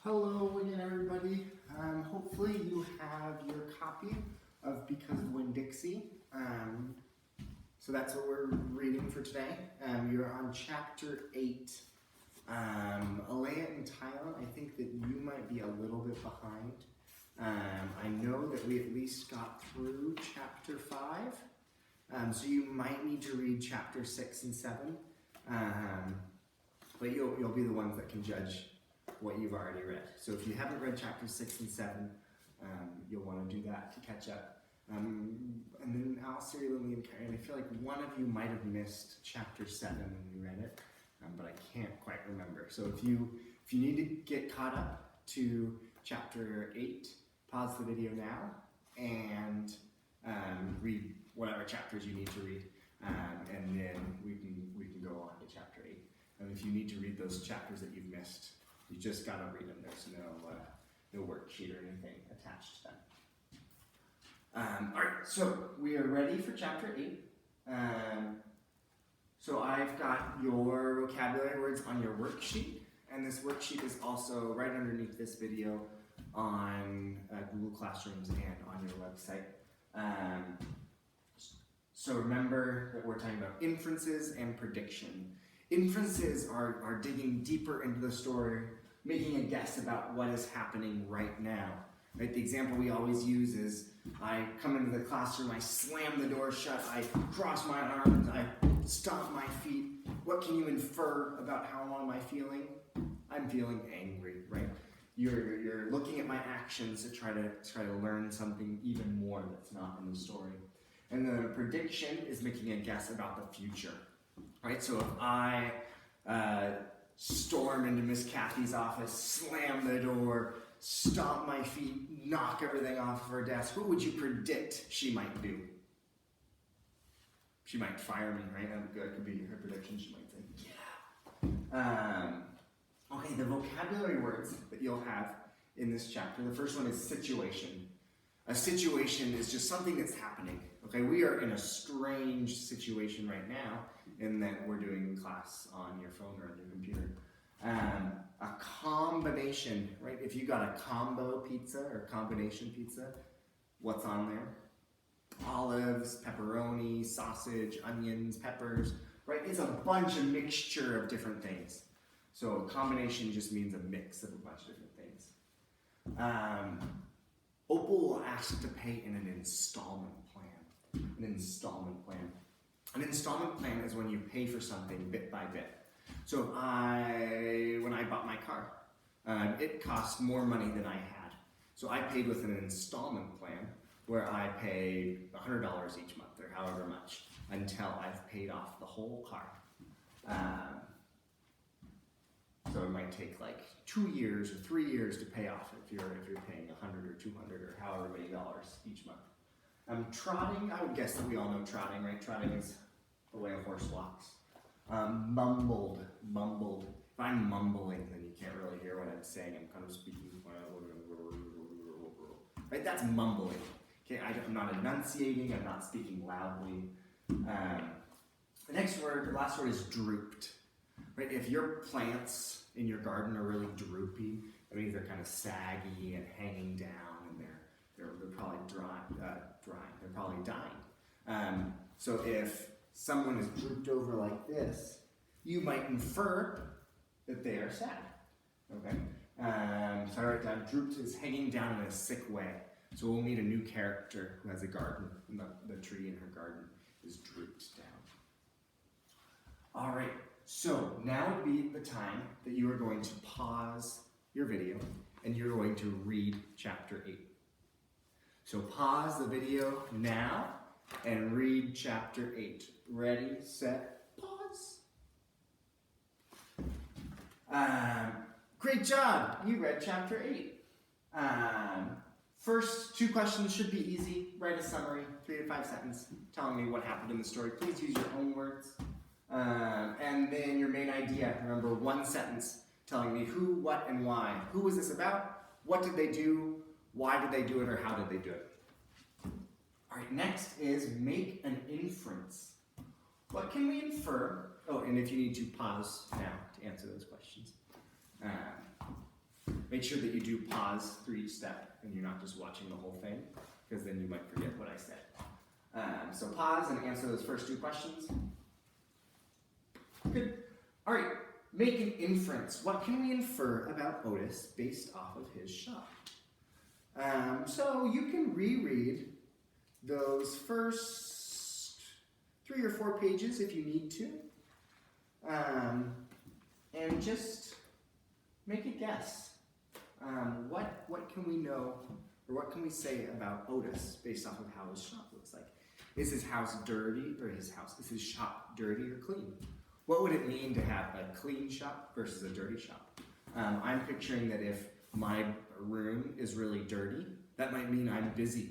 Hello again, everybody. Hopefully you have your copy of Because of Winn, Dixie. So that's what we're reading for today. You're on chapter 8. Alea and Tylen, I think that you might be a little bit behind. I know that we at least got through chapter 5. So you might need to read chapter 6 and 7. But you'll be the ones that can judge what you've already read. So if you haven't read chapters 6 and 7, you'll want to do that to catch up. And then Alistair, Lily, and Karen, I feel like one of you might have missed chapter 7 when you read it, but I can't quite remember. So if you need to get caught up to chapter 8, pause the video now and read whatever chapters you need to read, and then we can go on to chapter 8. And if you need to read those chapters that you've missed, you just gotta read them. There's no worksheet or anything attached to them. All right, so we are ready for chapter 8. So I've got your vocabulary words on your worksheet, and this worksheet is also right underneath this video on Google Classrooms and on your website. So remember that we're talking about inferences and prediction. Inferences are digging deeper into the story, making a guess about what is happening right now. Right? The example we always use is I come into the classroom, I slam the door shut, I cross my arms, I stomp my feet. What can you infer about how am I feeling? I'm feeling angry, right? You're looking at my actions to try to learn something even more that's not in the story. And the prediction is making a guess about the future. Right, so if I storm into Miss Kathy's office, slam the door, stomp my feet, knock everything off of her desk, what would you predict she might do? She might fire me, right? That could be her prediction. She might say, yeah. Okay, the vocabulary words that you'll have in this chapter, the first one is situation. A situation is just something that's happening. Okay, we are in a strange situation right now in that we're doing class on your phone or on your computer. A combination, right? If you got a combo pizza or combination pizza, what's on there? Olives, pepperoni, sausage, onions, peppers, right? It's a bunch of mixture of different things. So a combination just means a mix of a bunch of different things. Opal will ask to pay in an installment plan. An installment plan. An installment plan is when you pay for something bit by bit. So when I bought my car, it cost more money than I had. So I paid with an installment plan where I pay $100 each month or however much until I've paid off the whole car. So it might take like 2 years or 3 years to pay off if you're paying $100 or $200 or however many dollars each month. Trotting, I would guess that we all know trotting, right? Trotting is the way a horse walks. Mumbled. If I'm mumbling, then you can't really hear what I'm saying. I'm kind of speaking, right? That's mumbling. Okay, I'm not enunciating, I'm not speaking loudly. The last word is drooped. Right? If your plants in your garden are really droopy, that means they're kind of saggy and hanging down, and they're probably drying. They're probably dying. So if someone is drooped over like this, you might infer that they are sad. Okay. So I write down drooped is hanging down in a sick way. So we'll meet a new character who has a garden, and the tree in her garden is drooped down. All right. So now would be the time that you are going to pause your video and you're going to read chapter 8. So pause the video now and read chapter 8. Ready, set, pause. Great job! You read chapter 8. First 2 questions should be easy. Write a summary, 3 to 5 sentences, telling me what happened in the story. Please use your own words. And then your main idea. Remember, 1 sentence telling me who, what, and why. Who was this about? What did they do? Why did they do it, or how did they do it? All right, next is make an inference. What can we infer? Oh, and if you need to, pause now to answer those questions. Make sure that you do pause through each step and you're not just watching the whole thing, because then you might forget what I said. So pause and answer those first 2 questions. Good. All right, make an inference. What can we infer about Otis based off of his shop? So you can reread those first 3 or 4 pages if you need to, and just make a guess. What can we know, or what can we say about Otis based off of how his shop looks like? Is his house dirty, or is his shop dirty or clean? What would it mean to have a clean shop versus a dirty shop? I'm picturing that if my room is really dirty, that might mean I'm busy.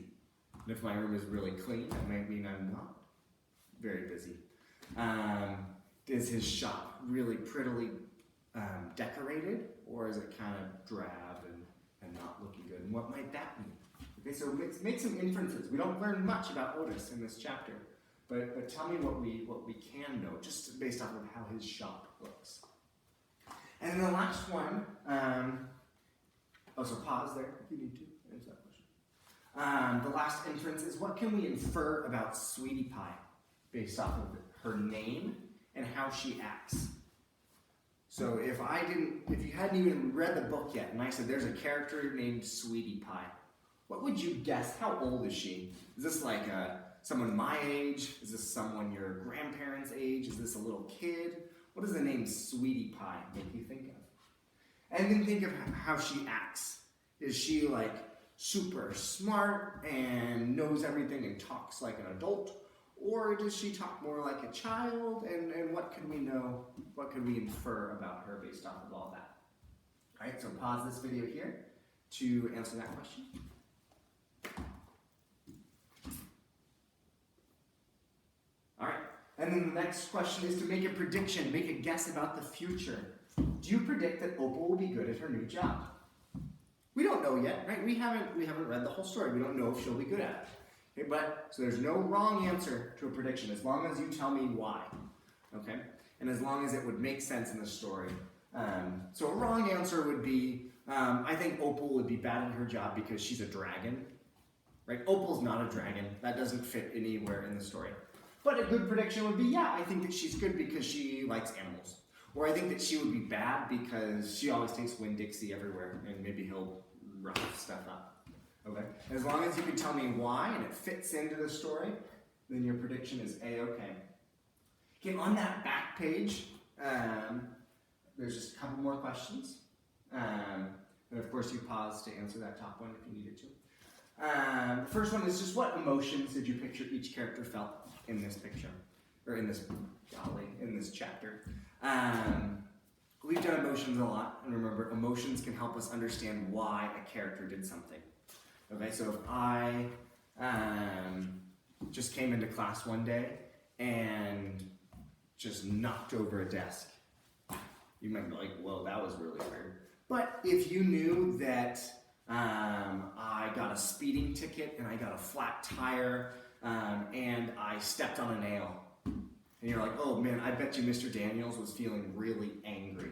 And if my room is really clean, that might mean I'm not very busy. Is his shop really prettily decorated, or is it kind of drab and not looking good? And what might that mean? Okay, so make some inferences. We don't learn much about Otis in this chapter, but tell me what we can know, just based off of how his shop looks. And then the last one, so pause there if you need to answer that question. The last inference is, what can we infer about Sweetie Pie based off of her name and how she acts? So if you hadn't even read the book yet, and I said there's a character named Sweetie Pie, what would you guess? How old is she? Is this like someone my age? Is this someone your grandparents' age? Is this a little kid? What does the name Sweetie Pie make you think of? And then think of how she acts. Is she like super smart and knows everything and talks like an adult? Or does she talk more like a child? And what can we know? What can we infer about her based off of all that? All right, so pause this video here to answer that question. All right, and then the next question is to make a prediction, make a guess about the future. Do you predict that Opal will be good at her new job? We don't know yet, right? We haven't read the whole story. We don't know if she'll be good at it. Okay, so there's no wrong answer to a prediction as long as you tell me why. Okay, and as long as it would make sense in the story. So a wrong answer would be, I think Opal would be bad at her job because she's a dragon. Right? Opal's not a dragon. That doesn't fit anywhere in the story. But a good prediction would be, yeah, I think that she's good because she likes animals. Or I think that she would be bad because she always takes Winn Dixie everywhere, and maybe he'll rough stuff up. Okay? As long as you can tell me why and it fits into the story, then your prediction is A-okay. Okay, on that back page, there's just a couple more questions. And of course you pause to answer that top one if you needed to. The first one is just, what emotions did you picture each character felt in this picture? Or in this chapter. We've done emotions a lot, and remember, emotions can help us understand why a character did something. Okay, so if I just came into class one day and just knocked over a desk, you might be like, whoa, that was really weird. But if you knew that I got a speeding ticket and I got a flat tire and I stepped on a nail, and you're like, oh man, I bet you Mr. Daniels was feeling really angry.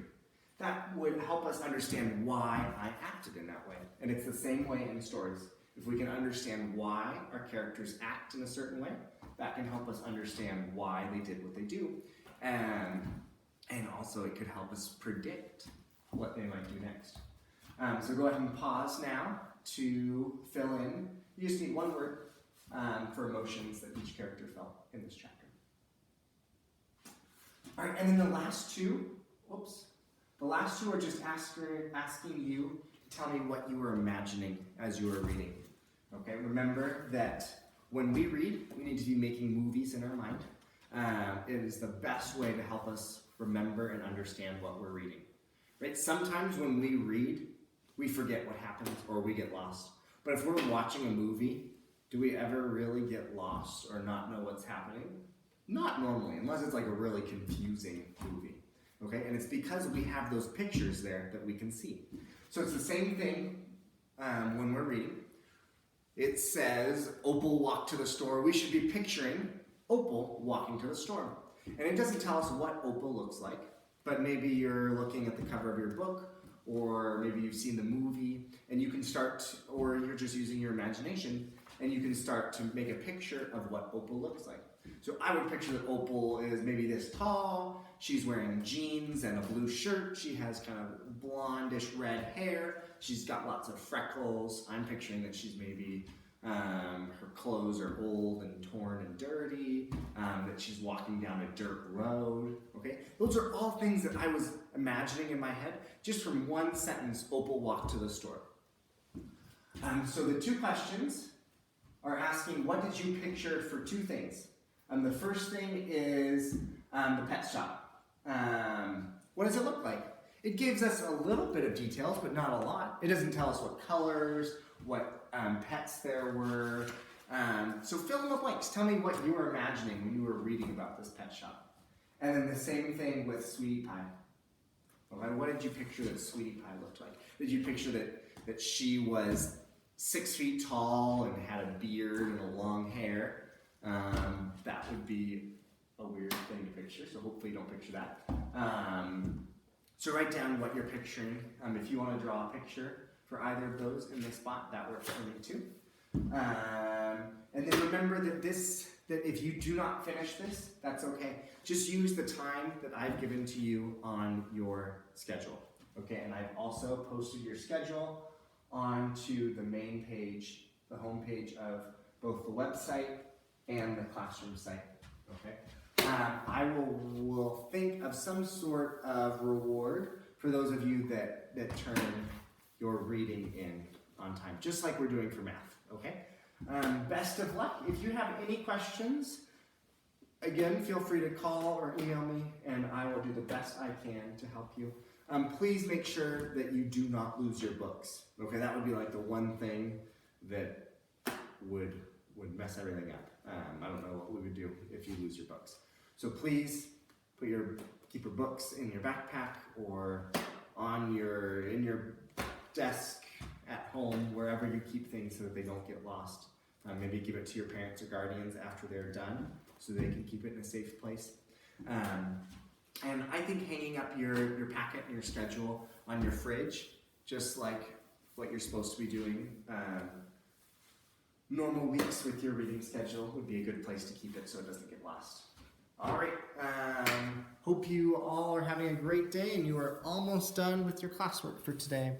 That would help us understand why I acted in that way. And it's the same way in stories. If we can understand why our characters act in a certain way, that can help us understand why they did what they do. And also it could help us predict what they might do next. So go ahead and pause now to fill in. You just need one word for emotions that each character felt in this chapter. All right, and then the last two are just asking you to tell me what you were imagining as you were reading. Okay, remember that when we read, we need to be making movies in our mind. It is the best way to help us remember and understand what we're reading. Right? Sometimes when we read, we forget what happens or we get lost. But if we're watching a movie, do we ever really get lost or not know what's happening? Not normally, unless it's like a really confusing movie. Okay, and it's because we have those pictures there that we can see. So it's the same thing when we're reading. It says, Opal walked to the store. We should be picturing Opal walking to the store. And it doesn't tell us what Opal looks like, but maybe you're looking at the cover of your book, or maybe you've seen the movie, and you can start, or you're just using your imagination, and you can start to make a picture of what Opal looks like. So I would picture that Opal is maybe this tall, she's wearing jeans and a blue shirt, she has kind of blondish red hair, she's got lots of freckles. I'm picturing that she's maybe, her clothes are old and torn and dirty, that she's walking down a dirt road, okay? Those are all things that I was imagining in my head, just from one sentence, Opal walked to the store. So the two questions are asking, what did you picture for two things? The first thing is the pet shop. What does it look like? It gives us a little bit of details, but not a lot. It doesn't tell us what colors, what pets there were. So fill in the blanks. Tell me what you were imagining when you were reading about this pet shop. And then the same thing with Sweetie Pie. Okay, what did you picture that Sweetie Pie looked like? Did you picture that she was 6 feet tall and had a beard and a long hair? That would be a weird thing to picture, so hopefully you don't picture that. So write down what you're picturing. If you want to draw a picture for either of those in this spot, that works for me too. And then remember that if you do not finish this, that's okay. Just use the time that I've given to you on your schedule. Okay, and I've also posted your schedule onto the main page, the home page of both the website and the classroom site. Okay. I will think of some sort of reward for those of you that turn your reading in on time, just like we're doing for math. Okay. Best of luck. If you have any questions, again, feel free to call or email me, and I will do the best I can to help you. Please make sure that you do not lose your books. Okay, that would be like the one thing that would mess everything up. I don't know what we would do if you lose your books. So please keep your books in your backpack or in your desk at home, wherever you keep things so that they don't get lost. Maybe give it to your parents or guardians after they're done so they can keep it in a safe place. And I think hanging up your packet and your schedule on your fridge, just like what you're supposed to be doing normal weeks with your reading schedule, would be a good place to keep it so it doesn't get lost. All right, hope you all are having a great day and you are almost done with your classwork for today.